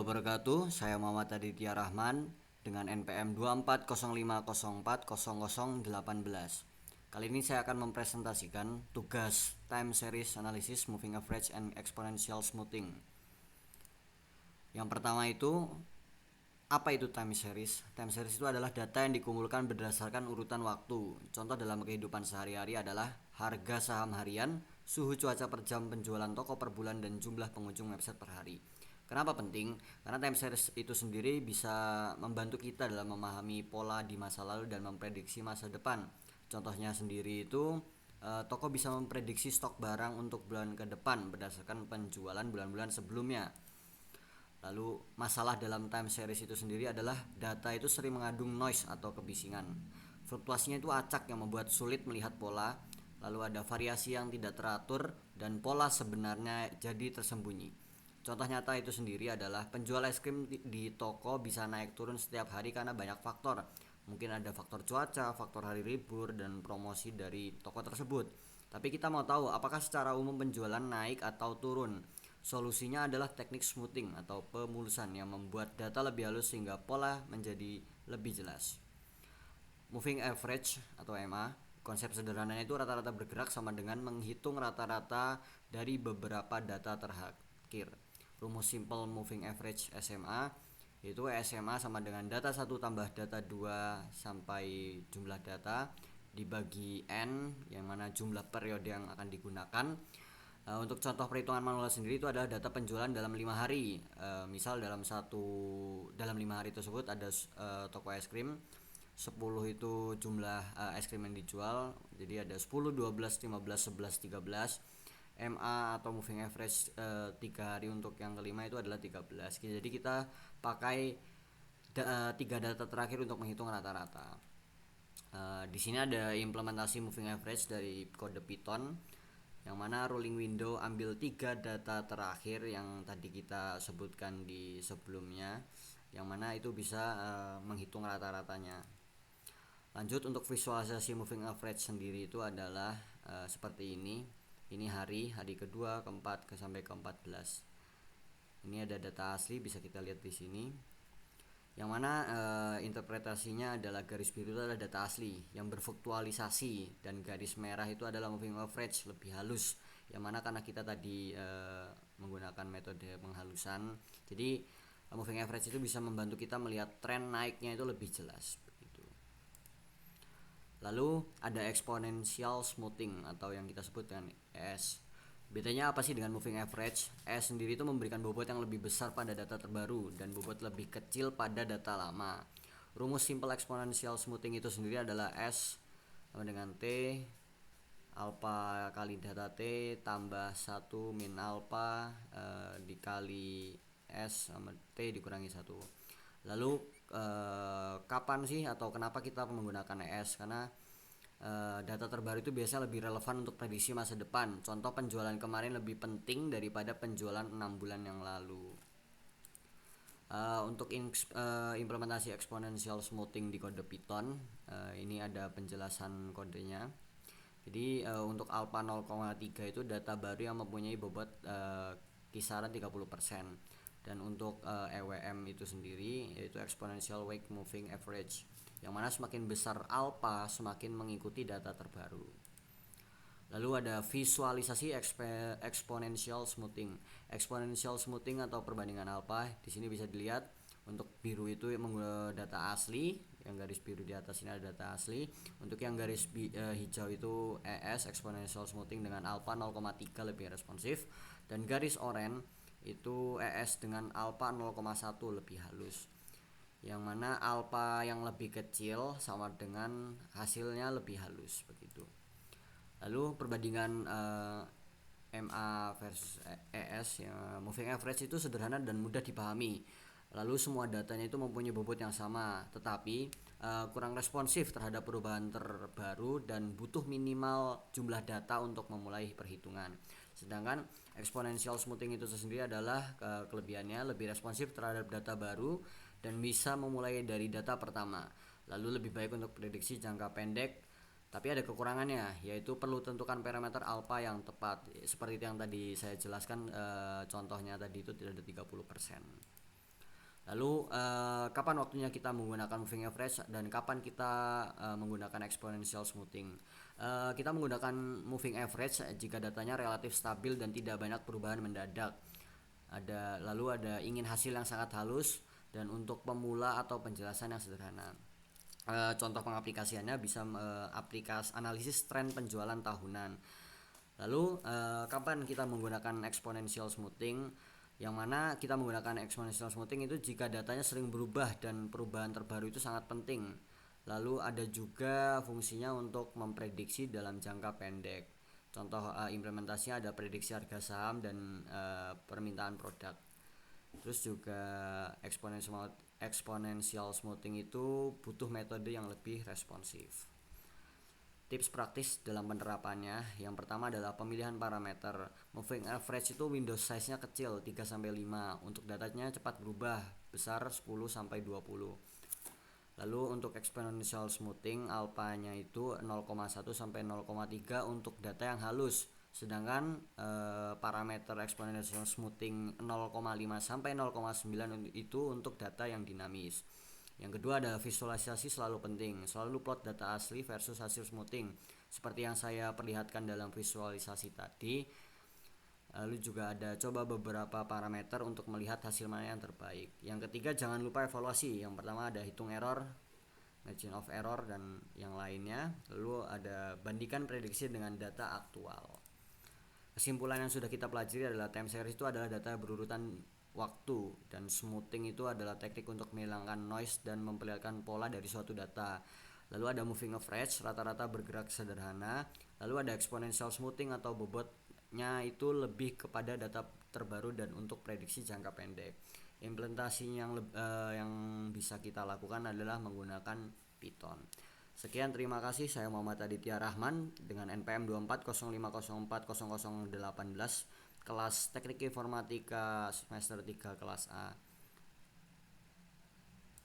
wabarakatuh. Saya Muhammad Aditya Rahman dengan NPM 2405040018. Kali ini saya akan mempresentasikan tugas time series analysis moving average and exponential smoothing. Yang pertama itu, apa itu time series? Time series itu adalah data yang dikumpulkan berdasarkan urutan waktu. Contoh dalam kehidupan sehari-hari adalah harga saham harian, suhu cuaca per jam, penjualan toko per bulan, dan jumlah pengunjung website per hari. Kenapa penting? Karena time series itu sendiri bisa membantu kita dalam memahami pola di masa lalu dan memprediksi masa depan. Contohnya sendiri itu, toko bisa memprediksi stok barang untuk bulan ke depan berdasarkan penjualan bulan-bulan sebelumnya. Lalu masalah dalam time series itu sendiri adalah data itu sering mengandung noise atau kebisingan. Fluktuasinya itu acak yang membuat sulit melihat pola. Lalu ada variasi yang tidak teratur dan pola sebenarnya jadi tersembunyi. Contoh nyata itu sendiri adalah penjual es krim di toko bisa naik turun setiap hari karena banyak faktor. Mungkin ada faktor cuaca, faktor hari libur, dan promosi dari toko tersebut. Tapi kita mau tahu apakah secara umum penjualan naik atau turun. Solusinya adalah teknik smoothing atau pemulusan yang membuat data lebih halus sehingga pola menjadi lebih jelas. Moving average atau MA, konsep sederhananya itu rata-rata bergerak sama dengan menghitung rata-rata dari beberapa data terakhir. Rumus simple moving average SMA yaitu SMA sama dengan data 1 tambah data 2 sampai jumlah data dibagi N, yang mana jumlah periode yang akan digunakan. Untuk contoh perhitungan manual sendiri itu adalah data penjualan dalam 5 hari. Misal dalam 5 hari tersebut ada toko es krim 10 itu jumlah es krim yang dijual. Jadi ada 10, 12, 15, 11, 13. MA atau moving average 3 hari untuk yang kelima itu adalah 13. Jadi kita pakai 3 data terakhir untuk menghitung rata-rata. Di sini ada implementasi moving average dari kode Python, yang mana rolling window ambil 3 data terakhir yang tadi kita sebutkan di sebelumnya, yang mana itu bisa menghitung rata-ratanya. Lanjut, untuk visualisasi moving average sendiri itu adalah seperti ini. Ini hari kedua, keempat, sampai ke-14. Ini ada data asli, bisa kita lihat di sini. Yang mana interpretasinya adalah garis biru itu adalah data asli yang berfluktualisasi, dan garis merah itu adalah moving average lebih halus. Yang mana karena kita tadi menggunakan metode penghalusan, jadi moving average itu bisa membantu kita melihat tren naiknya itu lebih jelas. Lalu ada exponential smoothing atau yang kita sebut dengan ES. Bedanya apa sih dengan moving average? ES sendiri itu memberikan bobot yang lebih besar pada data terbaru dan bobot lebih kecil pada data lama. Rumus simple exponential smoothing itu sendiri adalah S sama dengan T alpha kali data T tambah 1 min alpha dikali S sama T dikurangi 1. Lalu kapan sih atau kenapa kita menggunakan ES? Karena data terbaru itu biasanya lebih relevan untuk prediksi masa depan. Contoh, penjualan kemarin lebih penting daripada penjualan 6 bulan yang lalu. Untuk implementasi exponential smoothing di kode Python, ini ada penjelasan kodenya. Jadi untuk alpha 0,3 itu data baru yang mempunyai bobot kisaran 30%. Dan untuk EWM itu sendiri yaitu exponential weight moving average, yang mana semakin besar alpha semakin mengikuti data terbaru. Lalu ada visualisasi exponential smoothing. Exponential smoothing atau perbandingan alpha di sini bisa dilihat. Untuk biru itu menggunakan data asli, yang garis biru di atas ini ada data asli. Untuk yang garis hijau itu ES exponential smoothing dengan alpha 0,3 lebih responsif, dan garis oranye itu ES dengan alpha 0,1 lebih halus, yang mana alpha yang lebih kecil sama dengan hasilnya lebih halus begitu. Lalu perbandingan MA versus ES, ya, moving average itu sederhana dan mudah dipahami. Lalu semua datanya itu mempunyai bobot yang sama, tetapi kurang responsif terhadap perubahan terbaru dan butuh minimal jumlah data untuk memulai perhitungan. Sedangkan exponential smoothing itu sendiri adalah kelebihannya lebih responsif terhadap data baru dan bisa memulai dari data pertama. Lalu lebih baik untuk prediksi jangka pendek, tapi ada kekurangannya, yaitu perlu tentukan parameter alpha yang tepat. Seperti yang tadi saya jelaskan, contohnya tadi itu tidak ada 30%. Lalu kapan waktunya kita menggunakan moving average dan kapan kita menggunakan exponential smoothing? Kita menggunakan moving average jika datanya relatif stabil dan tidak banyak perubahan mendadak. Lalu ada ingin hasil yang sangat halus dan untuk pemula atau penjelasan yang sederhana. Contoh pengaplikasiannya bisa aplikasi analisis tren penjualan tahunan. Lalu kapan kita menggunakan exponential smoothing? Yang mana kita menggunakan exponential smoothing itu jika datanya sering berubah dan perubahan terbaru itu sangat penting. Lalu ada juga fungsinya untuk memprediksi dalam jangka pendek. Contoh implementasinya ada prediksi harga saham dan permintaan produk. Terus juga exponential smoothing itu butuh metode yang lebih responsif. Tips praktis dalam penerapannya, yang pertama adalah pemilihan parameter. Moving average itu window size-nya kecil 3-5, untuk datanya cepat berubah, besar 10-20. Lalu untuk exponential smoothing alpha-nya itu 0,1-0,3 untuk data yang halus. Sedangkan parameter exponential smoothing 0,5-0,9 itu untuk data yang dinamis. Yang kedua adalah visualisasi selalu penting. Selalu plot data asli versus hasil smoothing. Seperti yang saya perlihatkan dalam visualisasi tadi. Lalu juga ada coba beberapa parameter untuk melihat hasil mana yang terbaik. Yang ketiga jangan lupa evaluasi. Yang pertama ada hitung error, margin of error, dan yang lainnya. Lalu ada bandingkan prediksi dengan data aktual. Kesimpulan yang sudah kita pelajari adalah time series itu adalah data berurutan waktu, dan smoothing itu adalah teknik untuk menghilangkan noise dan memperlihatkan pola dari suatu data. Lalu ada moving average, rata-rata bergerak sederhana. Lalu ada exponential smoothing atau bobotnya itu lebih kepada data terbaru dan untuk prediksi jangka pendek. Implementasinya yang bisa kita lakukan adalah menggunakan Python. Sekian, terima kasih. Saya Muhammad Aditya Rahman dengan NPM 2405040018, kelas Teknik Informatika semester 3 kelas A.